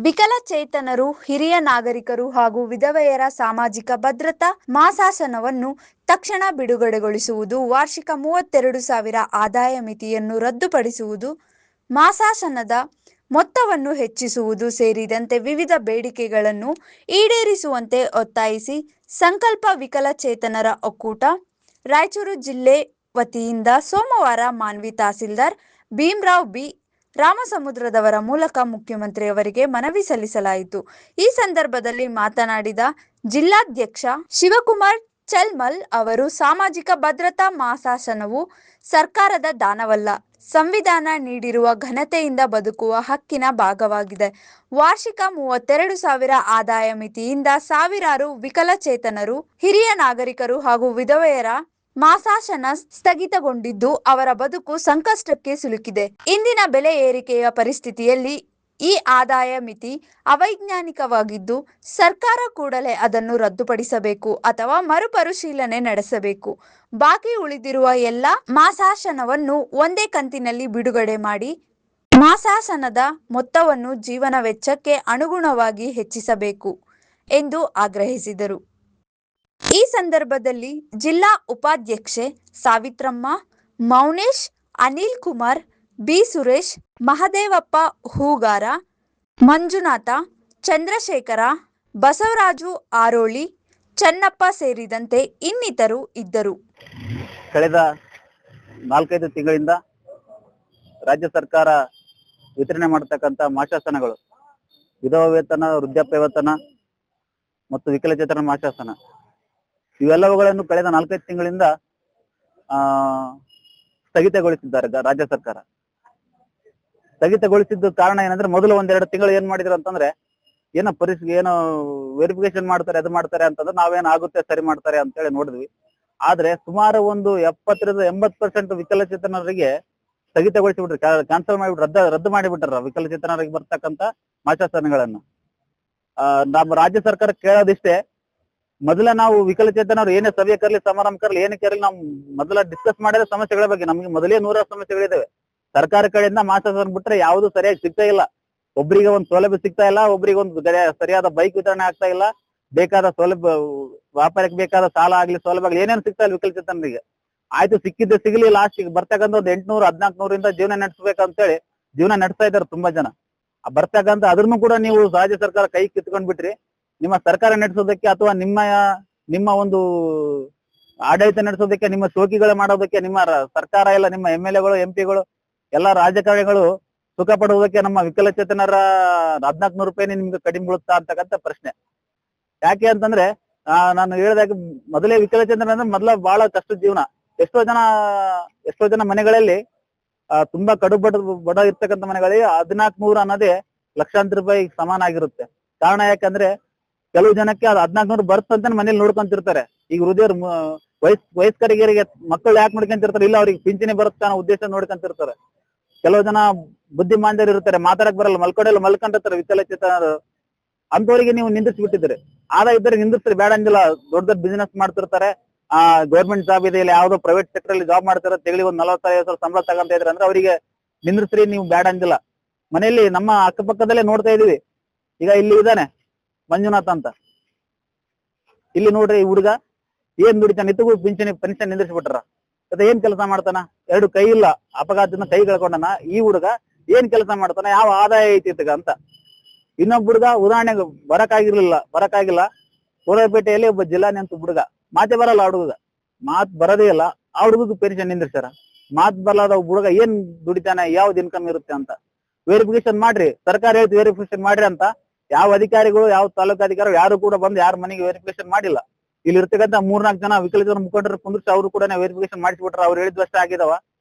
ವಿಕಲಚೇತನರು, ಹಿರಿಯ ನಾಗರಿಕರು ಹಾಗೂ ವಿಧವೆಯರ ಸಾಮಾಜಿಕ ಭದ್ರತಾ ಮಾಸಾಶನವನ್ನು ತಕ್ಷಣ ಬಿಡುಗಡೆಗೊಳಿಸುವುದು, ವಾರ್ಷಿಕ 32,000 ಆದಾಯ ಮಿತಿಯನ್ನು ರದ್ದುಪಡಿಸುವುದು, ಮಾಸಾಶನದ ಮೊತ್ತವನ್ನು ಹೆಚ್ಚಿಸುವುದು ಸೇರಿದಂತೆ ವಿವಿಧ ಬೇಡಿಕೆಗಳನ್ನು ಈಡೇರಿಸುವಂತೆ ಒತ್ತಾಯಿಸಿ ಸಂಕಲ್ಪ ವಿಕಲಚೇತನರ ಒಕ್ಕೂಟ ರಾಯಚೂರು ಜಿಲ್ಲೆ ವತಿಯಿಂದ ಸೋಮವಾರ ಮಾನ್ವಿ ತಹಸೀಲ್ದಾರ್ ಭೀಮರಾವ್ ಬಿ ರಾಮಸಮುದ್ರದವರ ಮೂಲಕ ಮುಖ್ಯಮಂತ್ರಿಯವರಿಗೆ ಮನವಿ ಸಲ್ಲಿಸಲಾಯಿತು. ಈ ಸಂದರ್ಭದಲ್ಲಿ ಮಾತನಾಡಿದ ಜಿಲ್ಲಾಧ್ಯಕ್ಷ ಶಿವಕುಮಾರ್ ಚಲ್ಮಲ್ ಅವರು, ಸಾಮಾಜಿಕ ಭದ್ರತಾ ಮಾಸಾಶನವು ಸರ್ಕಾರದ ದಾನವಲ್ಲ, ಸಂವಿಧಾನ ನೀಡಿರುವ ಘನತೆಯಿಂದ ಬದುಕುವ ಹಕ್ಕಿನ ಭಾಗವಾಗಿದೆ. ವಾರ್ಷಿಕ 32,000 ಆದಾಯ ಮಿತಿಯಿಂದ ಸಾವಿರಾರು ವಿಕಲಚೇತನರು, ಹಿರಿಯ ನಾಗರಿಕರು ಹಾಗೂ ವಿಧವೆಯರ ಮಾಸಾಶನ ಸ್ಥಗಿತಗೊಂಡಿದ್ದು ಅವರ ಬದುಕು ಸಂಕಷ್ಟಕ್ಕೆ ಸಿಲುಕಿದೆ. ಇಂದಿನ ಬೆಲೆ ಏರಿಕೆಯ ಪರಿಸ್ಥಿತಿಯಲ್ಲಿ ಈ ಆದಾಯ ಮಿತಿ ಅವೈಜ್ಞಾನಿಕವಾಗಿದ್ದು ಸರ್ಕಾರ ಕೂಡಲೇ ಅದನ್ನು ರದ್ದುಪಡಿಸಬೇಕು ಅಥವಾ ಮರುಪರಿಶೀಲನೆ ನಡೆಸಬೇಕು. ಬಾಕಿ ಉಳಿದಿರುವ ಎಲ್ಲ ಮಾಸಾಶನವನ್ನು ಒಂದೇ ಕಂತಿನಲ್ಲಿ ಬಿಡುಗಡೆ ಮಾಡಿ ಮಾಸಾಶನದ ಮೊತ್ತವನ್ನು ಜೀವನ ವೆಚ್ಚಕ್ಕೆ ಅನುಗುಣವಾಗಿ ಹೆಚ್ಚಿಸಬೇಕು ಎಂದು ಆಗ್ರಹಿಸಿದರು. ಈ ಸಂದರ್ಭದಲ್ಲಿ ಜಿಲ್ಲಾ ಉಪಾಧ್ಯಕ್ಷೆ ಸಾವಿತ್ರಮ್ಮ, ಮೌನೇಶ್, ಅನಿಲ್ ಕುಮಾರ್, ಬಿ ಸುರೇಶ್, ಮಹದೇವಪ್ಪ ಹೂಗಾರ, ಮಂಜುನಾಥ, ಚಂದ್ರಶೇಖರ, ಬಸವರಾಜು ಆರೋಳಿ, ಚನ್ನಪ್ಪ ಸೇರಿದಂತೆ ಇನ್ನಿತರು ಇದ್ದರು. ಕಳೆದ 4-5 ತಿಂಗಳಿಂದ ರಾಜ್ಯ ಸರ್ಕಾರ ವಿತರಣೆ ಮಾಡತಕ್ಕಂತ ಮಾಸಾಶನಗಳು, ವಿಧವಾ ವೇತನ, ವೃದ್ಧಾಪ್ಯ ವೇತನ ಮತ್ತು ವಿಕಲಚೇತನ ಮಾಸಾಶನ ಇವೆಲ್ಲವುಗಳನ್ನು ಕಳೆದ 4-5 ತಿಂಗಳಿಂದ ಸ್ಥಗಿತಗೊಳಿಸಿದ್ದಾರೆ ರಾಜ್ಯ ಸರ್ಕಾರ. ಸ್ಥಗಿತಗೊಳಿಸಿದ್ದು ಕಾರಣ ಏನಂದ್ರೆ, ಮೊದಲು 1-2 ತಿಂಗಳು ಏನ್ ಮಾಡಿದ್ರು ಅಂತಂದ್ರೆ, ಏನೋ ವೆರಿಫಿಕೇಶನ್ ಮಾಡ್ತಾರೆ, ಅದು ಮಾಡ್ತಾರೆ ಅಂತಂದ್ರೆ ನಾವೇನಾಗುತ್ತೆ ಸರಿ ಮಾಡ್ತಾರೆ ಅಂತ ಹೇಳಿ ನೋಡಿದ್ವಿ. ಆದ್ರೆ ಸುಮಾರು ಒಂದು 70-80% ವಿಕಲಚೇತನರಿಗೆ ಸ್ಥಗಿತಗೊಳಿಸಿಬಿಟ್ರು, ಕ್ಯಾನ್ಸಲ್ ಮಾಡಿಬಿಟ್ರು, ರದ್ದು ಮಾಡಿಬಿಟ್ಟಾರ ವಿಕಲಚೇತನರಿಗೆ ಬರ್ತಕ್ಕಂತ ಮಾಸಾಶನಗಳನ್ನು. ನಮ್ಮ ರಾಜ್ಯ ಸರ್ಕಾರ ಕೇಳೋದಿಷ್ಟೇ, ಮೊದಲ ನಾವು ವಿಕಲಚೇತನರು ಏನೇ ಸಭೆ ಕರ್ಲಿ, ಸಮಾರಂಭ ಕರ್ಲಿ, ಏನಕ್ಕೆ ಕರ್ಲಿ, ನಾವು ಮೊದಲ ಡಿಸ್ಕಸ್ ಮಾಡಿದ್ರೆ ಸಮಸ್ಯೆಗಳ ಬಗ್ಗೆ. ನಮ್ಗೆ ಮೊದಲೇ 100 ಸಮಸ್ಯೆಗಳಿದಾವೆ. ಸರ್ಕಾರ ಕಡೆಯಿಂದ ಮಾಸಾಶನ ಬಿಟ್ರೆ ಯಾವ್ದು ಸರಿಯಾಗಿ ಸಿಗ್ತಾ ಇಲ್ಲ. ಒಬ್ಬರಿಗೆ ಒಂದು ಸೌಲಭ್ಯ ಸಿಗ್ತಾ ಇಲ್ಲ, ಒಬ್ಬರಿಗೆ ಒಂದು ಸರಿಯಾದ ಬೈಕ್ ವಿತರಣೆ ಆಗ್ತಾ ಇಲ್ಲ, ಬೇಕಾದ ಸೌಲಭ್ಯ, ವ್ಯಾಪಾರಕ್ಕೆ ಬೇಕಾದ ಸಾಲ ಆಗ್ಲಿ, ಸೌಲಭ್ಯ ಆಗ್ಲಿ, ಏನೇನು ಸಿಗ್ತಾ ಇಲ್ಲ ವಿಕಲಚೇತನರಿಗೆ. ಆಯ್ತು, ಸಿಕ್ಕಿದ್ದೆ ಸಿಗ್ಲಿ, ಲಾಸ್ಟಿಗೆ ಬರ್ತಕ್ಕಂಥ ಒಂದು 800-1400 ಜೀವನ ನಡೆಸ್ಬೇಕಂತೇಳಿ ಜೀವನ ನಡೆಸ್ತಾ ಇದ್ದಾರೆ ತುಂಬಾ ಜನ. ಬರ್ತಕ್ಕಂಥ ಅದ್ರನ್ನು ಕೂಡ ನೀವು ರಾಜ್ಯ ಸರ್ಕಾರ ಕೈ ಕಿತ್ಕೊಂಡ್ ಬಿಟ್ರಿ. ನಿಮ್ಮ ಸರ್ಕಾರ ನಡೆಸೋದಕ್ಕೆ ಅಥವಾ ನಿಮ್ಮ ಒಂದು ಆಡಳಿತ ನಡೆಸೋದಕ್ಕೆ, ನಿಮ್ಮ ಶೋಕಿಗಳು ಮಾಡೋದಕ್ಕೆ ನಿಮ್ಮ ಸರ್ಕಾರ ಇಲ್ಲ, ನಿಮ್ಮ MLAಗಳು, MP ಗಳು, ಎಲ್ಲಾ ರಾಜಕಾರಣಿಗಳು ಸುಖ ಪಡುವುದಕ್ಕೆ ನಮ್ಮ ವಿಕಲಚೇತನರ 1,400 ರೂಪಾಯಿ ನಿಮ್ಗೆ ಕಡಿಮೆ ಬೀಳುತ್ತಾ ಅಂತಕ್ಕಂಥ ಪ್ರಶ್ನೆ. ಯಾಕೆ ಅಂತಂದ್ರೆ, ನಾನು ಹೇಳಿದಾಗ ಮೊದಲೇ ವಿಕಲಚೇತನ ಅಂದ್ರೆ ಮೊದಲ ಬಹಳ ಕಷ್ಟದ ಜೀವನ. ಎಷ್ಟೋ ಜನ ಮನೆಗಳಲ್ಲಿ ತುಂಬಾ ಕಡು ಬಡ ಇರ್ತಕ್ಕಂಥ ಮನೆಗಳಿಗೆ 1,400 ಅನ್ನೋದೇ ಲಕ್ಷಾಂತರ ರೂಪಾಯಿ ಸಮಾನ ಆಗಿರುತ್ತೆ. ಕಾರಣ ಯಾಕಂದ್ರೆ, ಕೆಲವು ಜನಕ್ಕೆ ಅದು 1,400 ಬರ್ತಂತ ಮನೇಲಿ ನೋಡ್ಕೊಂತಿರ್ತಾರೆ. ಈಗ ಹೃದಯ ವಯಸ್ಕರಿಗೆ ಮಕ್ಕಳು ಯಾಕೆ ನೋಡ್ಕೊಂತಿರ್ತಾರೆ, ಇಲ್ಲ ಅವ್ರಿಗೆ ಪಿಂಚಣಿ ಬರುತ್ತೆ ಅನ್ನೋ ಉದ್ದೇಶ ನೋಡ್ಕೊಂತಿರ್ತಾರೆ. ಕೆಲವು ಜನ ಬುದ್ಧಿಮಾಂದ್ಯರು ಇರ್ತಾರೆ, ಮಾತಾಡಕ್ ಬರಲ್ಲ, ಮಲ್ಕೊಂಡಿರ್ತಾರೆ ವಿಕಲಚೇತನರು. ಅಂತವರಿಗೆ ನೀವು ನಿಂದಿಸ್ಬಿಟ್ಟಿದ್ರಿ. ಆದಾಯ ಇದ್ದರೆ ನಿಂದಿಸ್ತಾರೆ, ಬೇಡ ಅಂದಿಲ್ಲ. ದೊಡ್ಡ ಬಿಸಿನೆಸ್ ಮಾಡ್ತಿರ್ತಾರೆ, ಗೌರ್ಮೆಂಟ್ ಜಾಬ್ ಇದೆ, ಇಲ್ಲ ಯಾವ್ದೋ ಪ್ರೈವೇಟ್ ಸೆಕ್ಟರ್ ಅಲ್ಲಿ ಜಾಬ್ ಮಾಡ್ತಾರೆ, ತಿಂಗಳಿಗೆ ಒಂದು 40,000 ಸಂಬಳ ತಗೊಂತ ಇದ್ರೆ ಅಂದ್ರೆ ಅವರಿಗೆ ನಿಂದಿಸ್ರಿ, ನೀವು ಬೇಡ ಅಂದಿಲ್ಲ. ಮನೆಯಲ್ಲಿ ನಮ್ಮ ಅಕ್ಕಪಕ್ಕದಲ್ಲೇ ನೋಡ್ತಾ ಇದೀವಿ. ಈಗ ಇಲ್ಲಿ ಇದ್ದಾನೆ ಮಂಜುನಾಥ್ ಅಂತ, ಇಲ್ಲಿ ನೋಡ್ರಿ, ಈ ಹುಡುಗ ಏನ್ ದುಡಿತಾನೆ, ಇತ್ತಗೂ ಪೆನ್ಷನ್ ನಿಂದಿಸ್ಬಿಟ್ರ. ಮತ್ತೆ ಏನ್ ಕೆಲಸ ಮಾಡ್ತಾನ, 2 ಕೈ ಇಲ್ಲ, ಅಪಘಾತದಿಂದ ಕೈ ಕಳ್ಕೊಂಡನ. ಈ ಹುಡುಗ ಏನ್ ಕೆಲಸ ಮಾಡ್ತಾನ, ಯಾವ ಆದಾಯ ಐತಿ ಅಂತ. ಇನ್ನೊಬ್ಬ ಹುಡುಗ ಉದಾಹರಣೆಗೆ ಬರಕಾಗಿಲ್ಲ, ಸೂರ್ಯಾಪೇಟೆಯಲ್ಲಿ ಒಬ್ಬ ಜಿಲ್ಲಾನಿಯಂತ ಹುಡುಗ, ಮಾತೆ ಬರಲ್ಲ ಆ ಹುಡುಗ, ಮಾತ್ ಬರೋದೇ ಇಲ್ಲ. ಆ ಹುಡುಗ ಪೆನ್ಷನ್ ನಿಂದಿರ್ತಾರ. ಮಾತ್ ಬರಲಾದ ಹುಡುಗ ಏನ್ ದುಡಿತಾನೆ, ಯಾವ್ದು ಇನ್ಕಮ್ ಇರುತ್ತೆ ಅಂತ ವೆರಿಫಿಕೇಶನ್ ಮಾಡ್ರಿ, ಸರ್ಕಾರ ಹೇಳ್ತು ವೆರಿಫಿಕೇಶನ್ ಮಾಡ್ರಿ ಅಂತ. ಯಾವ ಅಧಿಕಾರಿಗಳು, ಯಾವ ತಾಲೂಕು ಅಧಿಕಾರಿಗಳು ಯಾರು ಕೂಡ ಬಂದು ಯಾರ ಮನೆಗೆ ವೆರಿಫಿಕೇಶನ್ ಮಾಡಿಲ್ಲ. ಇಲ್ಲಿ ಇರ್ತಕ್ಕಂಥ 3-4 ಜನ ವಿಕಲಚೇತನ ಮುಖಂಡರು ಕುಂದ್ರಿಸಿ ಅವರು ಕೂಡ ವೆರಿಫಿಕೇಶನ್ ಮಾಡಿಸ್ಬಿಟ್ರ. ಅವ್ರು ಹೇಳಿದ್ವಷ್ಟೇ ಆಗಿದಾವ.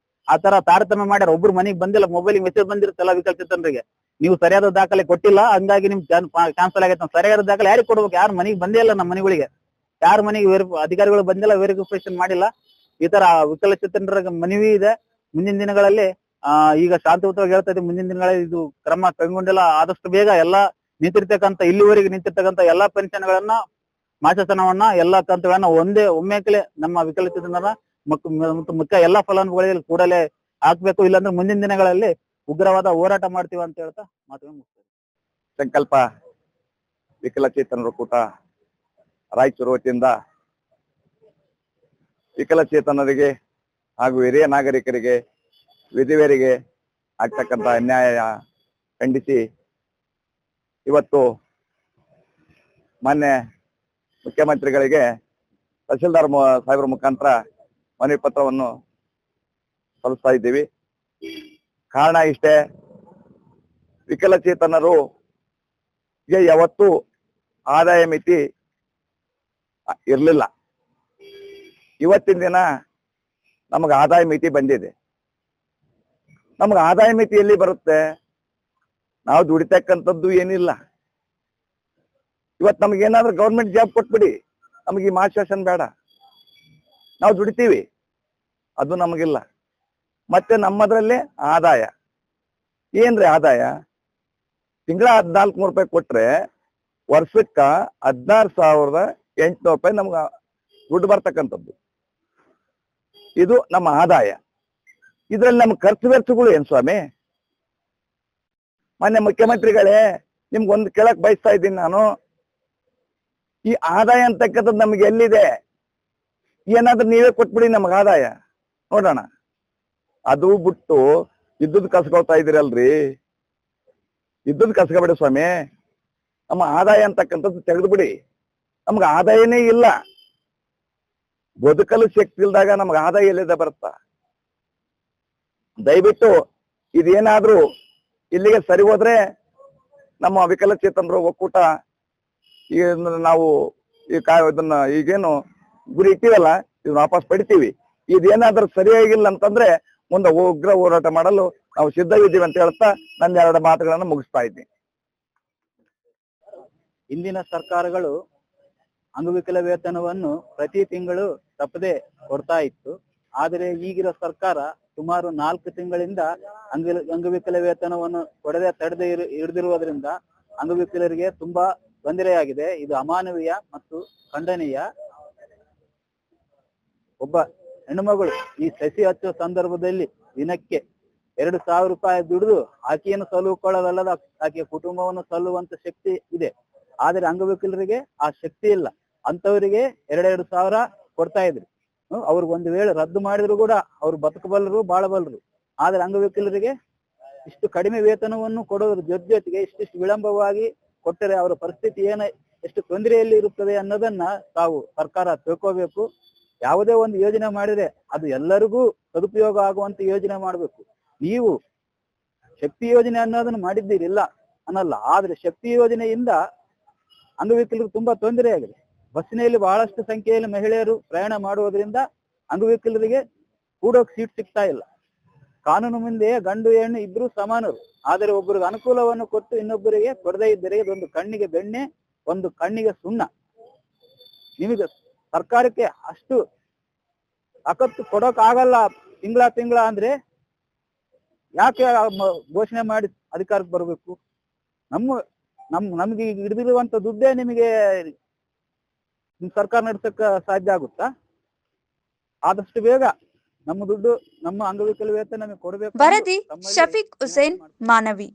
ಆ ತರ ತಾರತಮ್ಯ ಮಾಡ್ಯಾರ. ಒಬ್ರು ಮನೆಗೆ ಬಂದಿಲ್ಲ, ಮೊಬೈಲ್ ಮೆಸೇಜ್ ಬಂದಿರುತ್ತಲ್ಲ ವಿಕಲಚೇತನರಿಗೆ, ನೀವು ಸರಿಯಾದ ದಾಖಲೆ ಕೊಟ್ಟಿಲ್ಲ, ಹಂಗಾಗಿ ನಿಮ್ ಕ್ಯಾನ್ಸಲ್ ಆಗೈತೆ. ಸರಿಯಾದ ದಾಖಲೆ ಯಾರಿಗೆ ಕೊಡ್ಬೇಕು? ಯಾರು ಮನೆಗೆ ಬಂದೇ ಇಲ್ಲ, ನಮ್ಮ ಮನೆಗಳಿಗೆ ಯಾರ ಮನೆಗೆ ಅಧಿಕಾರಿಗಳು ಬಂದಿಲ್ಲ, ವೆರಿಫಿಕೇಶನ್ ಮಾಡಿಲ್ಲ. ಈ ತರ ವಿಕಲಚೇತನರ ಮನವಿ ಇದೆ. ಮುಂದಿನ ದಿನಗಳಲ್ಲಿ ಈಗ ಶಾಂತಿಯುತವಾಗಿ ಹೇಳ್ತಾ ಇದ್ದೀವಿ, ಮುಂದಿನ ದಿನಗಳಲ್ಲಿ ಇದು ಕ್ರಮ ಕೈಗೊಂಡಿಲ್ಲ. ಆದಷ್ಟು ಬೇಗ ಎಲ್ಲಾ ಇಲ್ಲಿವರೆಗೆ ನಿಂತಿರ್ತಕ್ಕಂಥ ಎಲ್ಲಾ ಪೆನ್ಷನ್ಗಳನ್ನ, ಮಾಸಾಶನವನ್ನ, ಎಲ್ಲಾ ಕಂತುಗಳನ್ನ ಒಮ್ಮೆಕಲೆ ನಮ್ಮ ವಿಕಲಚೇತನರ ಮತ್ತು ಮುಖ್ಯ ಎಲ್ಲಾ ಫಲಾನುಭವಿಗಳಿಗೆ ಕೂಡಲೇ ಹಾಕ್ಬೇಕು. ಇಲ್ಲಾಂದ್ರೆ ಮುಂದಿನ ದಿನಗಳಲ್ಲಿ ಉಗ್ರವಾದ ಹೋರಾಟ ಮಾಡ್ತೀವಿ ಅಂತ ಹೇಳ್ತಾ ಮಾತುಗಳನ್ನು ಮುಗಿಸ್ತೇವೆ. ಸಂಕಲ್ಪ ವಿಕಲಚೇತನರ ಕೂಟ ರಾಯಚೂರು ವತಿಯಿಂದ ವಿಕಲಚೇತನರಿಗೆ ಹಾಗೂ ಹಿರಿಯ ನಾಗರಿಕರಿಗೆ ವಿಧವೆಯರಿಗೆ ಆಗ್ತಕ್ಕಂಥ ಅನ್ಯಾಯ ಖಂಡಿಸಿ ಇವತ್ತು ಮಾನ್ಯ ಮುಖ್ಯಮಂತ್ರಿಗಳಿಗೆ ತಹಶೀಲ್ದಾರ್ ಸಾಹೇಬರ ಮುಖಾಂತರ ಮನವಿ ಪತ್ರವನ್ನು ಸಲ್ಲಿಸ್ತಾ ಇದ್ದೀವಿ. ಕಾರಣ ಇಷ್ಟೇ, ವಿಕಲಚೇತನರು ಯಾವತ್ತೂ ಆದಾಯ ಮಿತಿ ಇರಲಿಲ್ಲ. ಇವತ್ತಿನ ದಿನ ನಮಗೆ ಆದಾಯ ಮಿತಿ ಬಂದಿದೆ. ನಮ್ಗೆ ಆದಾಯ ಮಿತಿ ಎಲ್ಲಿ ಬರುತ್ತೆ? ನಾವು ದುಡಿತಕ್ಕಂಥದ್ದು ಏನಿಲ್ಲ. ಇವತ್ತು ನಮಗೇನಾದ್ರೂ ಗೌರ್ಮೆಂಟ್ ಜಾಬ್ ಕೊಟ್ಬಿಡಿ, ನಮಗೆ ಈ ಮಾರ್ಗದರ್ಶನ ಬೇಡ, ನಾವು ದುಡಿತೀವಿ, ಅದು ನಮಗಿಲ್ಲ. ಮತ್ತೆ ನಮ್ಮದ್ರಲ್ಲೇ ಆದಾಯ ಏನ್ರಿ ಆದಾಯ? ತಿಂಗಳ 14,000 ರೂಪಾಯಿ ಕೊಟ್ರೆ ವರ್ಷಕ್ಕ 16,800 ರೂಪಾಯಿ ನಮ್ಗೆ ದುಡ್ಡು ಬರ್ತಕ್ಕಂಥದ್ದು. ಇದು ನಮ್ಮ ಆದಾಯ. ಇದ್ರಲ್ಲಿ ನಮ್ಮ ಖರ್ಚು ವೆಚ್ಚಗಳು ಏನ್ ಸ್ವಾಮಿ? ಮಾನ್ಯ ಮುಖ್ಯಮಂತ್ರಿಗಳೇ, ನಿಮ್ಗೊಂದು ಕೇಳಕ್ ಬಯಸ್ತಾ ಇದ್ದೀನಿ ನಾನು. ಈ ಆದಾಯ ಅಂತಕ್ಕಂಥದ್ದು ನಮ್ಗೆ ಎಲ್ಲಿದೆ? ಏನಾದ್ರೂ ನೀವೇ ಕೊಟ್ಬಿಡಿ ನಮಗ ಆದಾಯ ನೋಡೋಣ. ಅದು ಬಿಟ್ಟು ಇದ್ದದ್ ಕಸ್ಕೊಳ್ತಾ ಇದ್ದೀರಲ್ರಿ, ಇದ್ದದ್ ಕಸ್ಕೊಬೇಡಿ ಸ್ವಾಮಿ. ನಮ್ಮ ಆದಾಯ ಅಂತಕ್ಕಂಥದ್ದು ತೆಗೆದು ಬಿಡಿ. ನಮ್ಗೆ ಆದಾಯನೇ ಇಲ್ಲ. ಬದುಕಲು ಶಕ್ತಿ ಇಲ್ದಾಗ ನಮ್ಗೆ ಆದಾಯ ಎಲ್ಲಿದೆ ಬರುತ್ತಾ? ದಯವಿಟ್ಟು ಇದೇನಾದ್ರೂ ಇಲ್ಲಿಗೆ ಸರಿ ಹೋದ್ರೆ ನಮ್ಮ ವಿಕಲಚೇತನರು ಒಕ್ಕೂಟ ನಾವು ಇದನ್ನ ಈಗೇನು ಗುರಿ ಇಟ್ಟಿವಲ್ಲ, ಇದನ್ನ ವಾಪಸ್ ಪಡಿತೀವಿ. ಇದೇನಾದ್ರೂ ಸರಿಯಾಗಿಲ್ಲ ಅಂತಂದ್ರೆ ಮುಂದೆ ಉಗ್ರ ಹೋರಾಟ ಮಾಡಲು ನಾವು ಸಿದ್ಧವಿದ್ದೀವಿ ಅಂತ ಹೇಳ್ತಾ ನನ್ನ 2 ಮಾತುಗಳನ್ನು ಮುಗಿಸ್ತಾ ಇದ್ದೀನಿ. ಇಂದಿನ ಸರ್ಕಾರಗಳು ಅಂಗವಿಕಲ ವೇತನವನ್ನು ಪ್ರತಿ ತಿಂಗಳು ತಪ್ಪದೆ ಕೊಡ್ತಾ ಇತ್ತು. ಆದರೆ ಈಗಿರೋ ಸರ್ಕಾರ ಸುಮಾರು 4 ತಿಂಗಳಿಂದ ಅಂಗವಿಕಲ ವೇತನವನ್ನು ತಡೆದೇ ಹಿಡಿದಿರುವುದರಿಂದ ಅಂಗವಿಕಲರಿಗೆ ತುಂಬಾ ತೊಂದರೆಯಾಗಿದೆ. ಇದು ಅಮಾನವೀಯ ಮತ್ತು ಖಂಡನೀಯ. ಒಬ್ಬ ಹೆಣ್ಣುಮಗಳು ಈ ಸಸಿ ಹಚ್ಚುವ ಸಂದರ್ಭದಲ್ಲಿ ದಿನಕ್ಕೆ 2,000 ರೂಪಾಯಿ ದುಡಿದು ಆಕೆಯನ್ನು ಸಲ್ಲುಕೊಳ್ಳೋದಲ್ಲದ ಆಕೆಯ ಕುಟುಂಬವನ್ನು ಸಲ್ಲುವಂತ ಶಕ್ತಿ ಇದೆ. ಆದರೆ ಅಂಗವಿಕಲರಿಗೆ ಆ ಶಕ್ತಿ ಇಲ್ಲ. ಅಂತವರಿಗೆ 2,000 ಕೊಡ್ತಾ ಇದ್ರು. ಅವ್ರಿಗೆ ಒಂದು ವೇಳೆ ರದ್ದು ಮಾಡಿದ್ರು ಕೂಡ ಅವ್ರು ಬದುಕಬಲ್ಲರು, ಬಾಳಬಲ್ಲರು. ಆದ್ರೆ ಅಂಗವಿಕಲರಿಗೆ ಇಷ್ಟು ಕಡಿಮೆ ವೇತನವನ್ನು ಕೊಡೋದ್ರ ಜೊತೆಗೆ ಇಷ್ಟಿಷ್ಟು ವಿಳಂಬವಾಗಿ ಕೊಟ್ಟರೆ ಅವರ ಪರಿಸ್ಥಿತಿ ಎಷ್ಟು ತೊಂದರೆಯಲ್ಲಿ ಇರುತ್ತದೆ ಅನ್ನೋದನ್ನ ತಾವು ಸರ್ಕಾರ ತಿಳ್ಕೋಬೇಕು. ಯಾವುದೇ ಒಂದು ಯೋಜನೆ ಮಾಡಿದ್ರೆ ಅದು ಎಲ್ಲರಿಗೂ ಸದುಪಯೋಗ ಆಗುವಂತ ಯೋಜನೆ ಮಾಡ್ಬೇಕು. ನೀವು ಶಕ್ತಿ ಯೋಜನೆ ಅನ್ನೋದನ್ನ ಮಾಡಿದ್ದೀರಿ, ಇಲ್ಲ ಅನ್ನಲ್ಲ. ಆದ್ರೆ ಶಕ್ತಿ ಯೋಜನೆಯಿಂದ ಅಂಗವಿಕಲರಿಗೆ ತುಂಬಾ ತೊಂದರೆ ಆಗಿದೆ. ಬಸ್ಸಿನಲ್ಲಿ ಬಹಳಷ್ಟು ಸಂಖ್ಯೆಯಲ್ಲಿ ಮಹಿಳೆಯರು ಪ್ರಯಾಣ ಮಾಡುವುದರಿಂದ ಅಂಗವಿಕಲರಿಗೆ ಕೂಡೋಕ್ ಸೀಟ್ ಸಿಗ್ತಾ ಇಲ್ಲ. ಕಾನೂನು ಮುಂದೆ ಗಂಡು ಹೆಣ್ಣು ಇಬ್ರು ಸಮಾನರು. ಆದರೆ ಒಬ್ಬರಿಗೆ ಅನುಕೂಲವನ್ನು ಕೊಟ್ಟು ಇನ್ನೊಬ್ಬರಿಗೆ ಕೊಡದೇ ಇದ್ದರೆ ಇದೊಂದು ಕಣ್ಣಿಗೆ ಬೆಣ್ಣೆ, ಒಂದು ಕಣ್ಣಿಗೆ ಸುಣ್ಣ. ನಿಮಗೆ ಸರ್ಕಾರಕ್ಕೆ ಅಷ್ಟು ತಾಕತ್ತು ಕೊಡೋಕ್ ಆಗಲ್ಲ ತಿಂಗಳ ಅಂದ್ರೆ ಯಾಕೆ ಘೋಷಣೆ ಮಾಡಿ ಅಧಿಕಾರಕ್ಕೆ ಬರಬೇಕು? ನಮ್ಗೆ ಹಿಡಿದಿರುವಂತ ದುಡ್ಡೇ ನಿಮಗೆ ಸರ್ಕಾರ ನಡೆಸಕ್ಕ ಸಾಧ್ಯ ಆಗುತ್ತಾ? ಆದಷ್ಟು ಬೇಗ ನಮ್ಮ ದುಡ್ಡು, ನಮ್ಮ ಅಂಗವಿಕಲ ವೇತನ ನಮಗೆ ಕೊಡಬೇಕು. ವರದಿ ಶಫೀಕ್ ಹುಸೇನ್, ಮಾನವಿ.